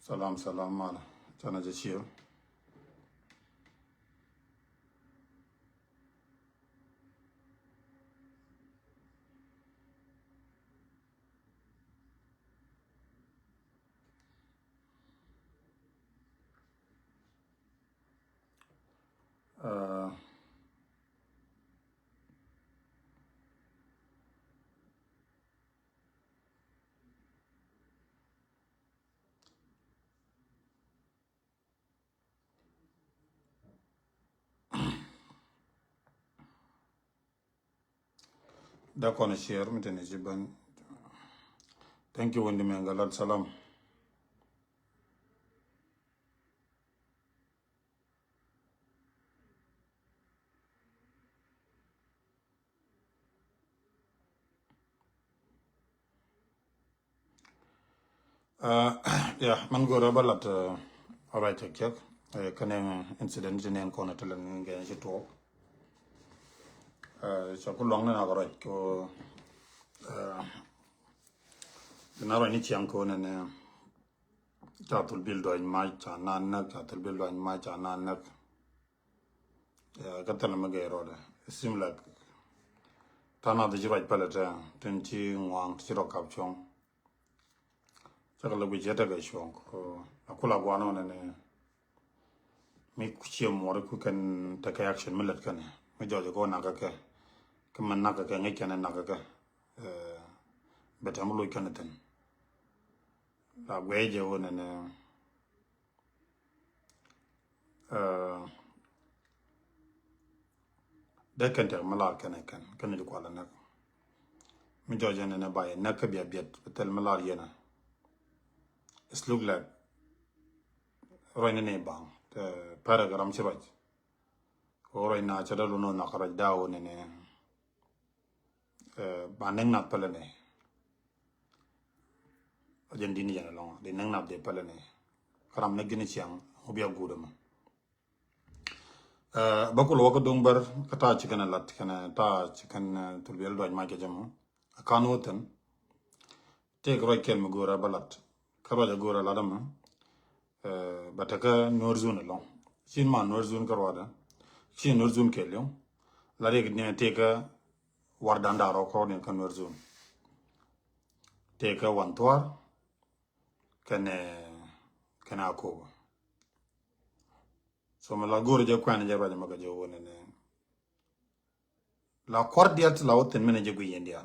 Salam salam mala. Chana jachio. Uh, da kona share mutane jiban. Thank you Wendy Mengalat salam. Yeah, man go rabalat alright check. Kane incident jinen kona telan ngen jito. So ku long na alright ko na ro ni chiang ko ne chatul bil do ma cha nan na chatul bil do ma cha nan na. Ka tala magero da. Sim like tana de jirai palata tenchi ngwang chiro kapchong. Chakala bujeta ga shong ko akula guano ne mi kuchie more ku kan take action millet kan mi jojo go naga ke kaman naga ke ngi kan naga ke betam lu kan ten la weje wona ne de kan ter malar kan kan di kwala nak mi jojo ne baye nak biya biet tel malar yena it's look like roine ne bang paragram chiraj oro na chada luno na kharaj dawo ne baneng na palane ajen dini jana long de nang na de palane karam na gini chiang obia gudama bakul waka dongbar kata chikana lat kana ta chikan tulbel do ma ke jamu kanu ten te gro kel mu gora balat karo gora ladama bataka norzun long sin ma norzun karwada sin norzun kelyo la reg ne te ka wardanda ro ko ne kan norzun te ka wantwar kana ko so ma la gora je kwana je ba ma ga je wona ne la cordial la woten mena je guyendia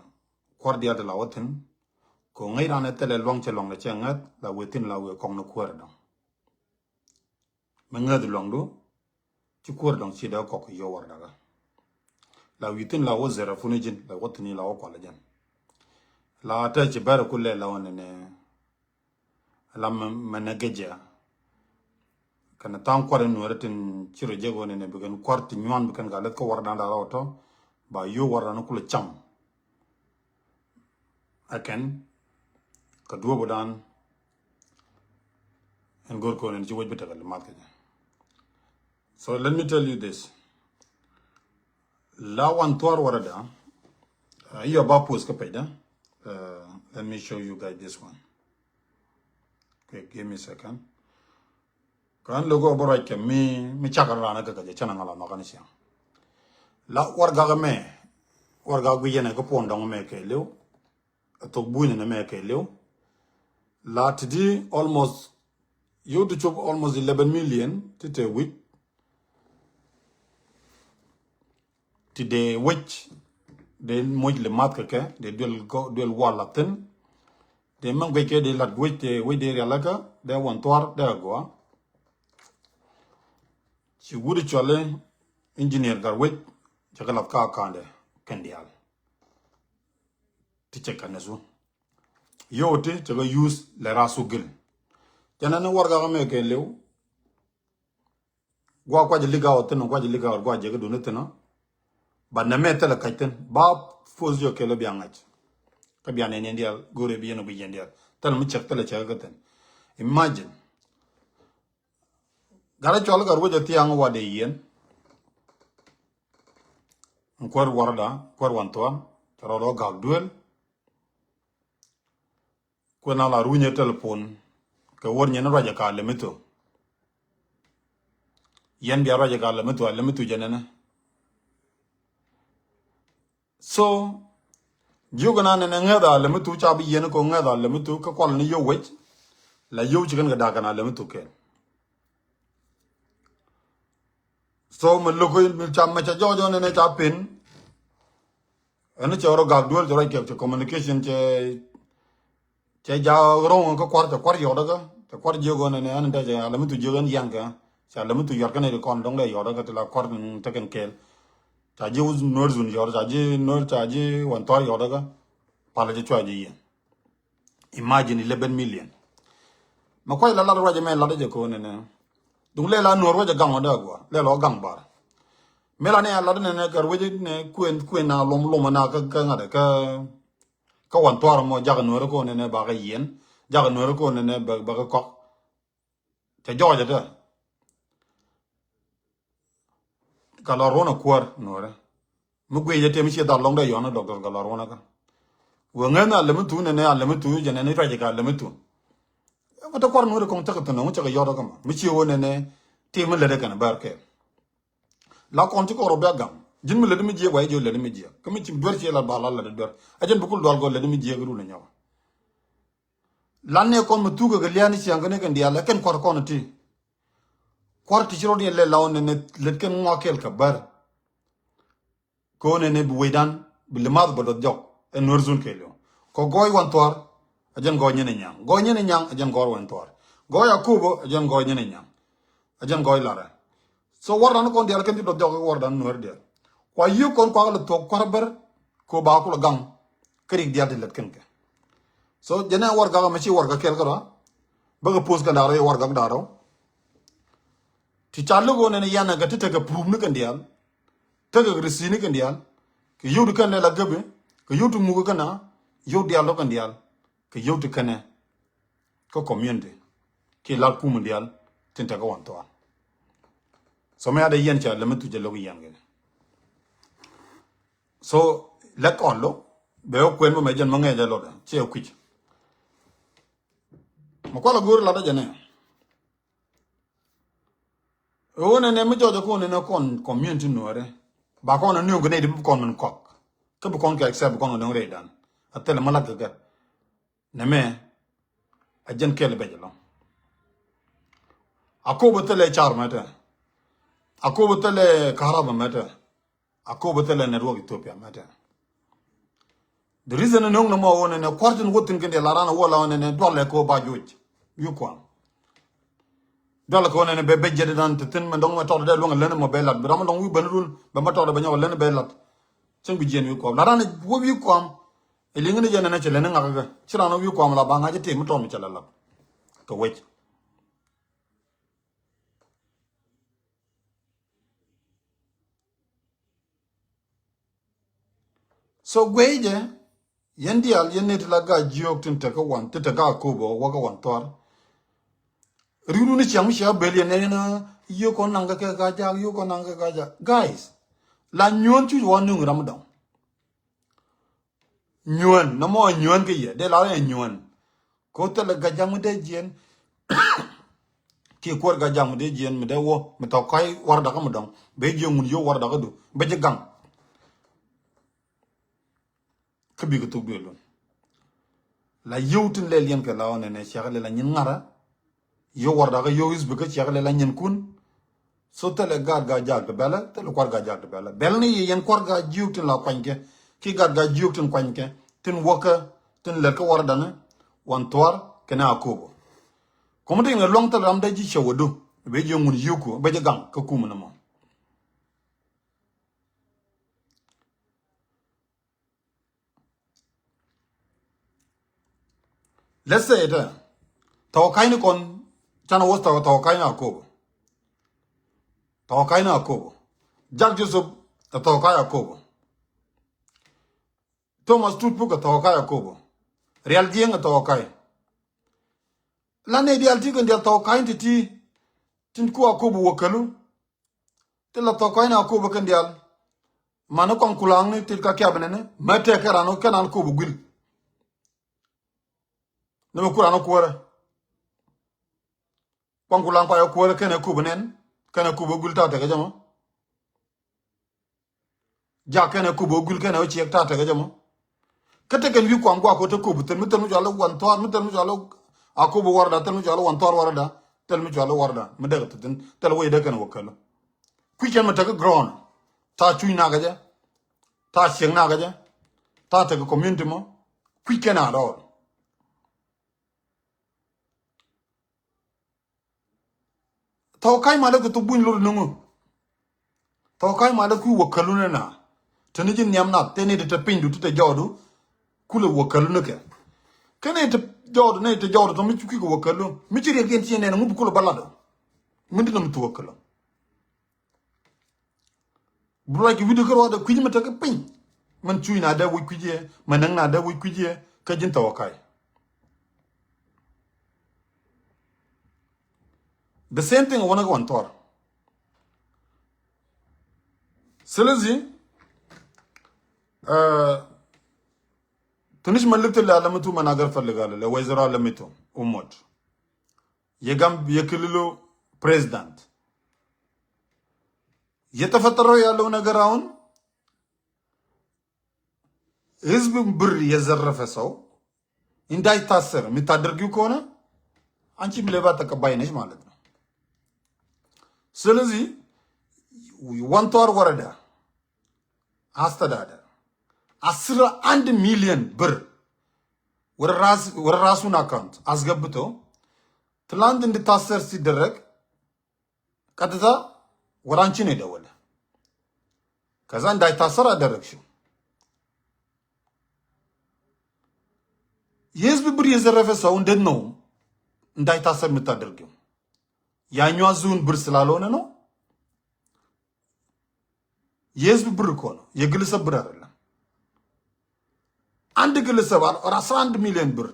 cordial la woten ko ngai rana tele long che long le chengat la wetin la we kong no kwar dong menga de long do ci kwar dong ci da ko yo war daga la wetin la wo zera funu jin la wotin la ko la jan la ta ci bar kulle la wona ne la mena geja kana tan kwar no retin ci ro jego ne be gan kwarti nywan be kan ga let ko war da rawoto ba yo war na kula cham aken ka duobo dan en gor ko ne ci woj betagal mat ka. So let me tell you this. La wantuar warada. Iyo ba post ka peda. Let me show you guys this one. Okay, give me a second. Kan logo borai ke mi chakar rana ka je chana ngala makani siang. La warga ga me. Warga gu yene ko pondong me ke lew. To buine na me ke lew. La tidi almost you to chop almost 11 million tite week. Today which they moj le mat ke they duel walaten they man ke de lat which de relaga they want toar de go ci wuri chole engineer gar which jagalaf ka kande kendial ti chekanesu yote to use le rasu gil janana warga me ke lew gwa kwa liga oten gwa liga gwa je do netena ba na metela kaiten ba fozio ke le biangach ka biane ne ndial gore bi no bi yendial tan mu chek tele chagaten imagine gara chol gar wojo tiang wade yen kwar warda kwar wantoa taro gag duel ko na la runye telefon ke wor nyen raja ka lemito yen bia raja ka lemito janana so jugana ne ngada lemito cha bi yen ko ngada lemito ka kwal ni yo wech la yo chigan ga daga na lemito ke so me logo mi cha ma cha jojo ne cha pin ene choro gag duel to ke communication che ja ron ko kwar yo daga to kwar jogo ne an da ja lemito jogan yanga cha lemito yor kan ne kon dong le yo daga to la kwar te ken kel cha ji uz nor zun yor cha ji nor cha ji wan tor yo daga pala ji chwa ji yen imagine 11 million ma koy la raja me la de ko ne dung le la nor waja gang da go le lo gang bar me la ne la ne gar waje ne kuen na lom na ka ngada ka wan tor mo jaga nor ko ne ba ga yen jaga nor ko ne ba ga ko te joja da ka la rona kwar nor mu gwe je te mi che da long da yo na doctor ga la rona ka wo ngana le mu tu ne le mu tu je ne raja ka le mu tu ma ta kwar nor ko ta ka no cha ga yo da ka ma mi chi wo ne te mu le da kan bar ke la konti ko robe gam jin mi le mi je way jo le mi je ko mi ci dor ci la bala la dor ajen bukul dol go le mi je gru na nyaw lan ne kon mu tuga ga liani ci ngane kan dia la ken kor kon ti kor ti jiro le lawon ne le ken mo kel ka bar ko ne bu wedan bu le mad bo do jok en norzun kelo ko goy wan tor ajen go nyene nyang ajen go wan tor go yakubo ajen go nyene nyang ajen go lara so wardan kon dial kan ti do jog wardan noor dia kwa yu kon kwa la to korber ko ba ko gang krik dial let ken ke so jena war ga ma ci war ga kel ko ba ga pos ga daro war ga daro ti chalu go ne yana ga tete ga prum ne kan dial te ga risini kan dial ke yudu kan la gabe ke yudu mu ga na yu dial lo kan dial ke yudu kan ko community ke la kum dial tinta ga wan to so me ada yen cha le metu je lo yan ge so let on lo be o kwen mo me jen mo nge je lo da che o kwich mo ko la gur la da jene o ne me jojo ko ne kon community no re ba ko na nyu gne di kon non kok ke bu kon ke accept kon no re dan atel mala ga ne me a jen ke le be lo akobo tele char mata akobo tele karaba mata akobo tele network Ethiopia mata the reason no no mo wona ne kwartin wotin kende la rana wala wona ne dole ko ba joj yu ko dole ko wona ne be jede dan tin me ndong ma to de lo ngalen mo belat bi ram ndong wi banul ba ma to de ba nyaw len belat sen bi jen yu ko la rana wo wi ko am e lingi ne jene na chele nga ga chira no wi ko am la ba nga jete mi to mi chala la ko wech so gweje yendi al yenit la ga jiok tin te ko wan te ga ko bo wa ga wan tor riru ni cham sha beli ne na yo ko nanga ke ga ja yo ko nanga ga ja guys la nyon chu wa nu ramadan nyon na mo nyon ke ye de la nyon ko te la ga jam de jen ki ko ga jam de jen mi de wo mi to kai war da ga mudon be jengun yo war da ga du be je gang ke bi ko to be lon la yewtin le lien ke la on ne cheikh le la nyin ngara yo war da ga yo is be ke cheikh le la nyin kun so tele gad ga jag bela tele kwar ga jag bela bel ni yen kwar ga jiwtin la kwanke ki gad ga jiwtin kwanke tin woka tin le ko war dana wan tor kana akobo komo tin long ta ram da ji chewodo be je ngun yuko be je gang ka kum na mo let's say that to kai ni kon chana was to kai na akobo to kai na akobo jag joseph to kai akobo Thomas Tutpu ka to kai akobo real jeng to kai la ne dial ti kan dial to kai ti tin ku akobo wokalu te la to kai na akobo kan dial mano kon kulang ni til ka kya benene mate karano kanan ko bugil ne ko rano ko wara Pangulang pa yakuwa kene kubenen. Kene kubo gulta tega jama. Ja kene kubo gul kene ochi ekta tega jama. Kete ken yu kwangwa ko te kubo ten mutenu jalo wantor mutenu jalo akubo warda ten jalo wantor warda tel mi jalo warda medega ten tel way de ken wakalo. Kwiken mataga grown ta chui na gaja ta sieng na gaja ta tega community mo kwiken ador. Tawkai mala ko to bun lor nungu. Tawkai mala ku wakalu na. Tenijin nyamna teni de pindu te jodu kule wakalu ke. Kene te jodu ne te jodu to mi ku wakalu. Mi chiri gen tiene na ngubu kule balado. Mindi na mtu wakalu. Bula ki video karo da kwiji mata ke pin. Man chui na da wi kwiji manang na da wi kwiji ka jin tawakai. The same thing wana ko antor. Selezi ትንሽ መልእክት ለዓለምቱ መናገር ፈልጋለሁ ለወይዘሮ ዓለምቱ ኡሞት የክልሉ ፕሬዝዳንት የተፈጠረው ያለው ነገር አሁን ህዝብ ብር የዘረፈ ሰው እንዳይታሰር የምታደርጊው ከሆነ አንቺም ሌባ ተቀባይ ነሽ ማለት ነው። ስለዚህ ወንቷር ወረዳ አስተዳደር 11 ሚሊዮን ብር ወደ ራሱን አካውንት አስገብቶ ትላንት እንድታሰር ሲደረግ ቀጥታ ወደ አንቺ ነው የደወለ። ከዛ እንዳይታሰር አደረግሽው። የህዝብ ብር የዘረፈ ሰው እንዴት ነው እንዳይታሰር የምታደርገው? ያኛው ዙን ብር ስላልሆነ ነው። የህዝብ ብር እኮ ነው፣ የግለሰብ ብር አይደለም። አንድ ግለሰብ 11 ሚሊዮን ብር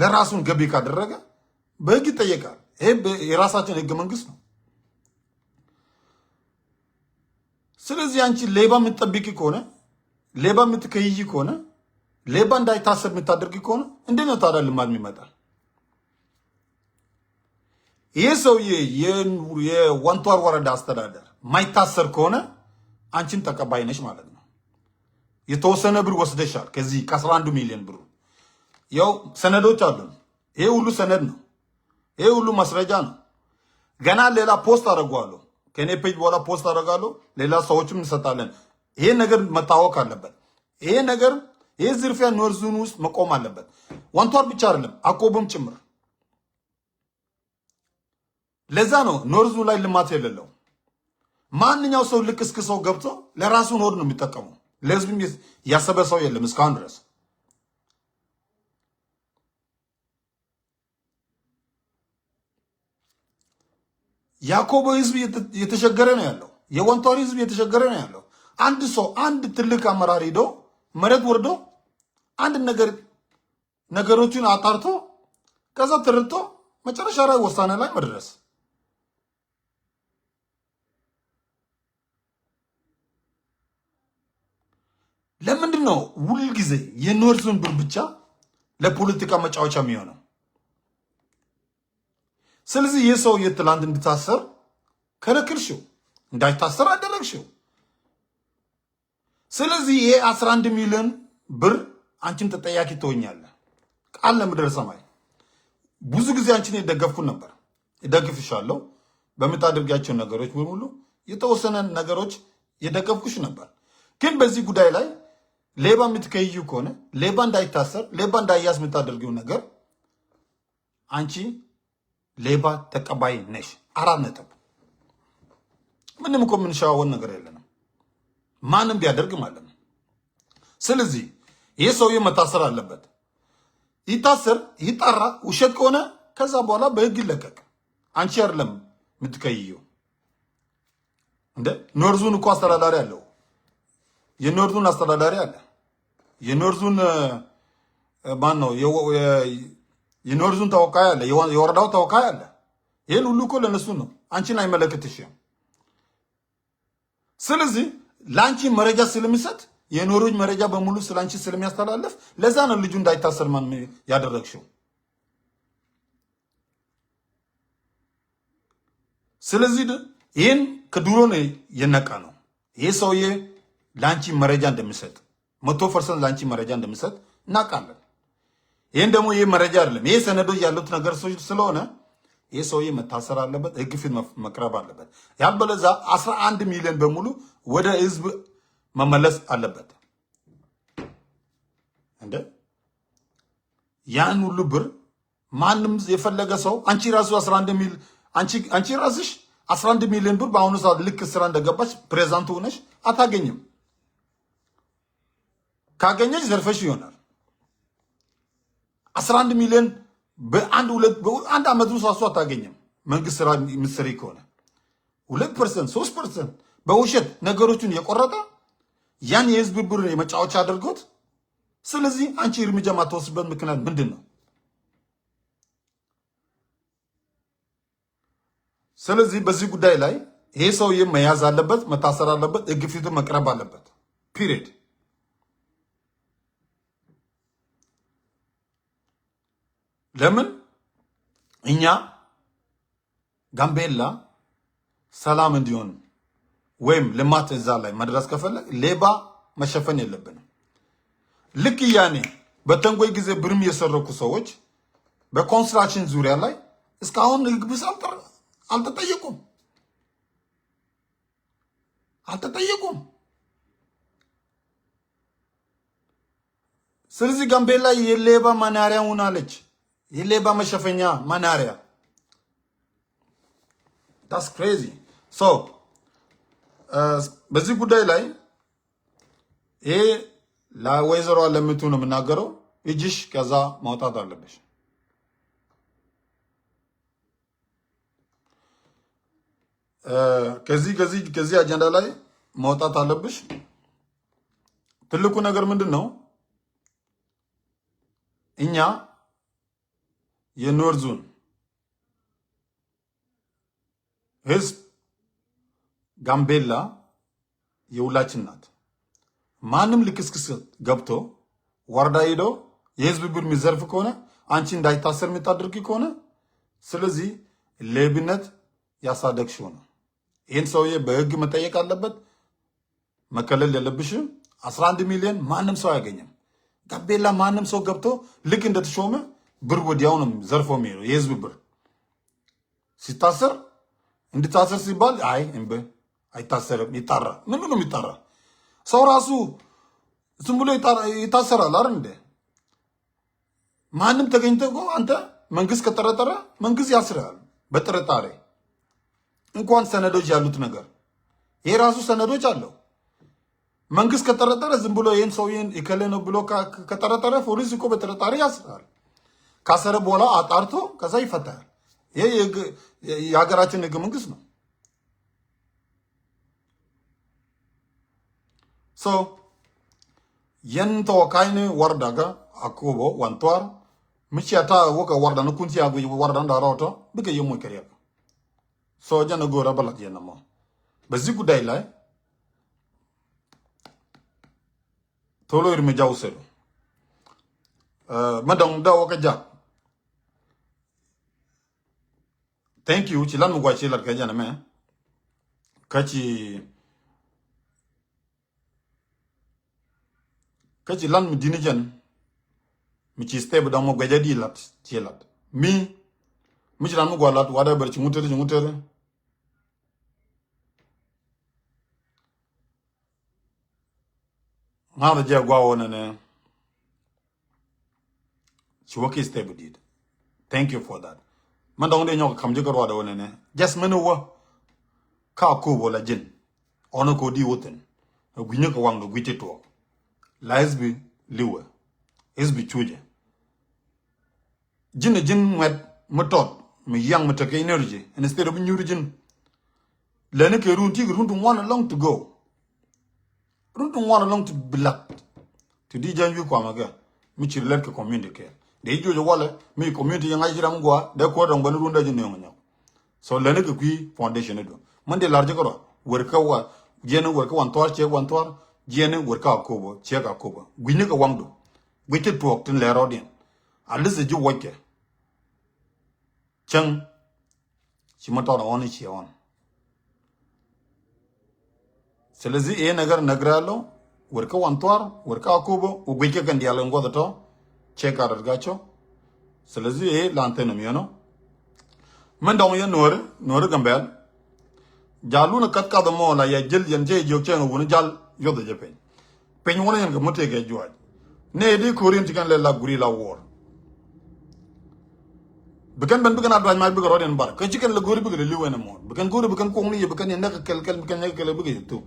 ለራሱን ገቢ ካደረገ በህግ ይጠየቃል። ይሄ የራሳችን ህገ መንግስት ነው። ስለዚህ አንቺ ሌባ የምትጠብቂ ከሆነ ሌባ የምትከይይ ከሆነ ሌባ እንዳይታሰር የምታደርጊ ከሆነ እንዴት ነው ታዲያ ልማድ የሚመጣል? ይሄ ሰውዬ የወንቷር ወረዳ አስተዳደር ማይታሰር ከሆነ አንቺን ተቀባይ ነሽ ማለት ነው። የተወሰነ ብር ወስደሻል ከዚህ ከ11 ሚሊዮን ብር። ያው ሰነዶች አሉ። ይሄ ሁሉ ሰነድ ነው። ይሄ ሁሉ ማስረጃ ነው። ገና ሌላ ፖስት አደርጋለሁ፣ ከኔ ፔጅ በኋላ ፖስት አደርጋለሁ። ሌላ ሰዎችም እንሰጣለን። ይሄ ነገር መታወቅ አለበት። ይሄ ዝርፊያ ኖርዙን ውስጥ መቆም አለበት። ወንቷር ብቻ አይደለም አቆብም ጭምር። ለዛ ነው ኖርዙ ላይ ልማት የሌለው። ማንኛው ሰው ልክ እስከ ሰው ገብቶ ለራሱን ሆድ ነው የሚጠቀመው። ለህዝብም ያሰበ ሰው የለም እስካሁን ድረስ። ያዕቆብ ህዝብ የተሸገረ ነው ያለው። የወንቷር ህዝብ የተሸገረ ነው ያለው። አንድ ሰው አንድ ትልቅ አመራር ሄዶ መሬት ወርዶ አንድ ነገሮችን አጣርቶ ከዛ ተረድቶ መጨረሻ ላይ ውሳኔ ላይ መድረስ። ለምንድን ነው ሁል ጊዜ የኖርዙን ብር ብቻ ለፖለቲካ መጫወቻ የሚሆነው? ስለዚህ የሰው የትላንት እንድታሰር ከለክልሽው፣ እንዳይታሰር አደረግሽው። ስለዚህ ይሄ 11 ሚሊዮን ብር አንቺም ተጠያቂ ትሆኛለህ። ቃል ለምድር ሰማይ ብዙ ጊዜ አንቺን የደገፍኩ ነበር፣ እደግፍሻለሁ። በምታደርጋቸው ነገሮች በሙሉ የተወሰነ ነገሮች የደገፍኩሽ ነበር። ግን በዚህ ጉዳይ ላይ ሌባ የምትከይዩ ከሆነ ሌባ እንዳይታሰር ሌባ እንዳይያዝ የምታደርጊው ነገር አንቺ ሌባ ተቀባይ ነሽ። 4 ነጥብ። ምንም እኮ የምንሸዋወን ነገር የለንም፣ ማንም ቢያደርግ ማለት ነው። ስለዚህ ይህ ሰውዬ መታሰር አለበት። ይታሰር፣ ይጣራ። ውሸት ከሆነ ከዛ በኋላ በህግ ይለቀቅ። አንቺ አይደለም የምትከይዩ። እንደ ኖርዙን እኮ አስተዳዳሪ አለው። የኖርዙን አስተዳዳሪ አለ። የኖርዙን ማን ነው? የኖርዙን ተወካይ አለ። የወረዳው ተወካይ አለ። ይሄን ሁሉ እኮ ለነሱ ነው። አንቺን አይመለከትሽም። ስለዚህ ላንቺ መረጃ ስለሚሰጥ የኖሩኝ መረጃ በሙሉ ስላንቺ ስለሚያስተላልፍ ለዛ ነው ልጁ እንዳይታሰር ማን ያደረግሽው። ስለዚህ ይህን ከድሮ ነው የነቃ ነው። ይህ ሰውዬ ለአንቺ መረጃ እንደሚሰጥ 100% ለአንቺ መረጃ እንደሚሰጥ እናውቃለን። ይህን ደግሞ ይህ መረጃ አይደለም፣ ይህ ሰነዶች ያሉት ነገር ስለሆነ ይህ ሰውዬ መታሰር አለበት፣ ህግ ፊት መቅረብ አለበት። ያልበለዛ 11 ሚሊዮን በሙሉ ወደ ህዝብ መመለስ አለበት። እንደ ያን ሁሉ ብር ማንም የፈለገ ሰው አንቺ ራሱ 11 ሚሊዮን አንቺ ራስሽ 11 ሚሊዮን ብር በአሁኑ ሰዓት ልክ ስራ እንደገባች ፕሬዝዳንት ሆነሽ አታገኝም። ካገኘሽ ዘርፈሽ ይሆናል። 11 ሚሊዮን በአንድ ዓመት ውስጥ እሱ አታገኝም። መንግስት ስራ ምትሰሪ ከሆነ 2% 3% በውሸት ነገሮችን የቆረጠ ያን የህዝብ ብር የመጫወቻ አድርጎት። ስለዚህ አንቺ እርምጃ ማትወስድበት ምክንያት ምንድን ነው? ስለዚህ በዚህ ጉዳይ ላይ ይሄ ሰውዬ መያዝ አለበት፣ መታሰር አለበት፣ ህግ ፊት መቅረብ አለበት። ፒሪድ። ለምን እኛ ጋምቤላ ሰላም እንዲሆን ወይም ልማት እዛ ላይ መድረስ ከፈለግ ሌባ መሸፈን የለብንም። ልክ ያኔ በተንጎይ ጊዜ ብርም የሰረኩ ሰዎች በኮንስትራክሽን ዙሪያ ላይ እስካሁን ህግ ቢስ አልተጠየቁም። ስለዚህ ጋምቤላ የሌባ መናሪያ ሆናለች፣ የሌባ መሸፈኛ መናሪያ። that's crazy so በዚህ ጉዳይ ላይ ይሄ ለወይዘሮ ለምቱ ነው የምናገረው። እጅሽ ከዛ ማውጣት አለብሽ። ከዚህ አጀንዳ ላይ ማውጣት አለብሽ። ትልቁ ነገር ምንድን ነው? እኛ የኖርዙን ህዝብ ጋምቤላ የሁላችን ናት። ማንም ልክስክስ ገብቶ ወረዳ ሄዶ የህዝብ ብር የሚዘርፍ ከሆነ አንቺ እንዳይታሰር የምታደርጊ ከሆነ ስለዚህ ሌብነት ያሳደግሽው ነው። ይህን ሰውዬ በህግ መጠየቅ አለበት። መከለል የለብሽም። 11 ሚሊዮን ማንም ሰው አያገኝም። ጋምቤላ ማንም ሰው ገብቶ ልክ እንደተሾመ ብር ወዲያው ነው ዘርፎ የሚሄደው። የህዝብ ብር ሲታሰር እንድታሰር ሲባል አይ እንበ አይታሰርም፣ ይጣራ። ምን ነው የሚጣራ? ሰው ራሱ ዝም ብሎ ይታሰራል አይደል እንዴ? ማንም ተገኝቶ አንተ መንግስት ከጠረጠረ መንግስት ያስራል በጥርጣሬ። እንኳን ሰነዶች ያሉት ነገር ይሄ ራሱ ሰነዶች አለው። መንግስት ከጠረጠረ ዝም ብሎ ይሄን ሰውዬን ይከለ ነው ብሎ ከጠረጠረ ፖሊስ እኮ በጥርጣሬ ያስራል። ካሰረ በኋላ አጣርቶ ከዛ ይፈታል። ይሄ የሀገራችን ህገ መንግስት ነው። ሶ የንቶ ካይነ ወርዳጋ አኮቦ ዋንቷር ምቺያታ ወካ ወርዳ ነው ኩንቲ ያጎ ወርዳ እንዳራውቶ በገ የሞ ከሪያ ሶ ጀነ ጎራ በላት የነማ በዚህ ጉዳይ ላይ ቶሎ እርምጃ ውሰዱ። መዳም ዳ ወከጃ thank you chilan mu gwa chilar ka jana me kachi lan mu dini jan mi chi step da mo gwa di lat chilat mi chilan mu gwa lat wada ber chi ngutere ma ba je gwa wona ne chi woki step did. Thank you for that. Man dong de nyok kam je garwa da wona ne just meno wa ka ko bola jin ono ko di woten gwinye ko wang do gwite to lesbi liwe isbi chuje jin met motot mi yang mata ke energy and instead of nyuri jin lene ke runtu one long to go runtu one long to black to di jan yu kwa maga mi chirler ke community de jojo wala mi community yang ajira mgwa de ko dong banu runda jin nyonyo so lene ke kui foundation do mande large ko worka wa jene worka wan tor jene worka ko bo che ka ko bo gwini ka wangdo gwite tok tin le rodin alise ju woke chang Chimatona on chi on. Selezi nagar nagralo, worka wantuar, worka akubo, ugwike kan dialango dato, check out gacho. Selezi lanteno miano. Mendong ya nore gambel. Jalu na kat ka mo la ya jil yan je jok chen wona jal yodo je pen. Pen wona yan ga mote ke juaj. Ne di korin tikan le la guri la war. Bukan ben bukan adwan mai bukan roden bar. Ke chicken la guri bukan liwe na mo. Bukan guri bukan kong ni bukan yan nak kel bukan nak kel bukan tu.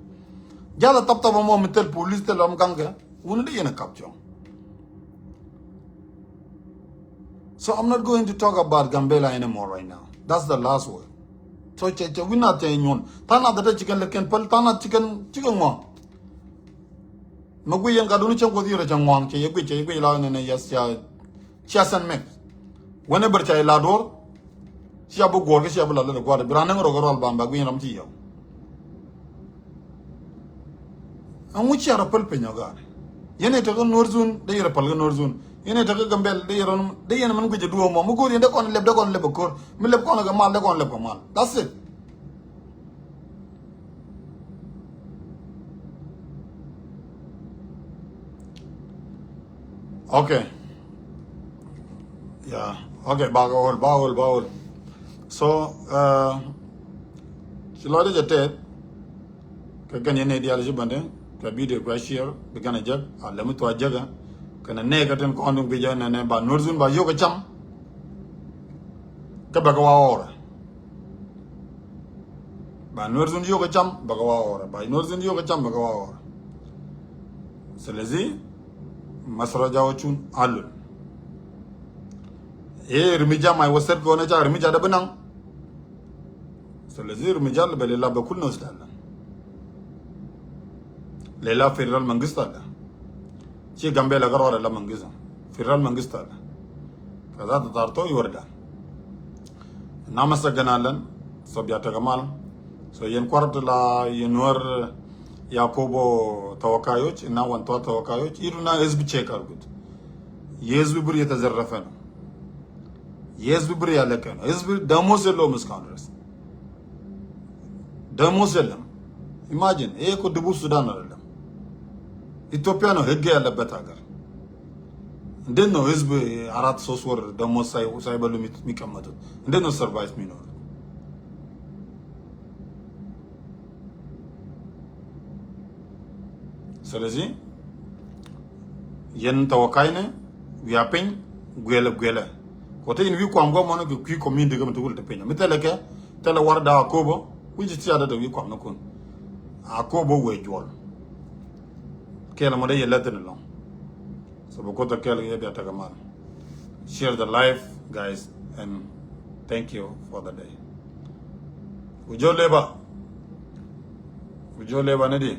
Jala tap mo metel police tel am ganga. Wona de yana kapcho. So I'm not going to talk about Gambela anymore right now. That's the last word. So we not nyon. Tana the chicken leken pal tana chicken mo. Magui yang kadunu chang kodi ra changwang che yegwe la ne yes ya chasan mek. Whenever chay lador siya bu gor ke siya bu la le gor branang ro gor bamba gwi ram ti yo. Angu chi ara pal penyoga. Yene to norzun de yara pal norzun. Yene to gambel de yara de yene man guje duo mo mu gor yende kon leb kor mi leb kon ga mal de kon leb ko mal. That's it. Okay. Yeah. Okay, bagol. So, Chilode Jate, Kagan ideology bande, Kabide Kwashir, began a jug, a limit to a jugger, can a negative condom be done and by Norzun by Yoga Cham Kabagawa. By Norzun Yoga Cham, Bagawa, by Norzun Yoga Cham Bagawa. Selezi, Masraja Chun Alun. Rumija my was set going to Rumija the Benang. So Lazir Rumija Belela Bakunos Dala. Lela Federal Mangista. She Gambela Garora La Mangisa. Federal Mangista. Kazat Tarto Yorda. Namasa Ganalan, Sobiata Gamal. So Yen Quartala, Yenur Yakobo Tawakayoch, and now one thought Tawakayoch, Iruna is be checker good. Yes, we breathe as a referendum. Yes, we bring a lekan. Yes, we Damoselo misconduct. Damoselum. Imagine, Eko Dubu Sudan. Ethiopia no Hege la Betagar. Then no Hizbe Arat Soswar Damosai Cyberlumit Mikamato. And then no survive me no. So Yen Tawakaine, we are paying Gwela. Kote in wi kwam go mono go kwi commune gam to wul te penya meteleke tele warda akobo wi ci ada de wi kwam na kon akobo we jol kela mo de yelaten long so bo ko to kela yebe atagamal share the life guys and thank you for the day ujo leba ne di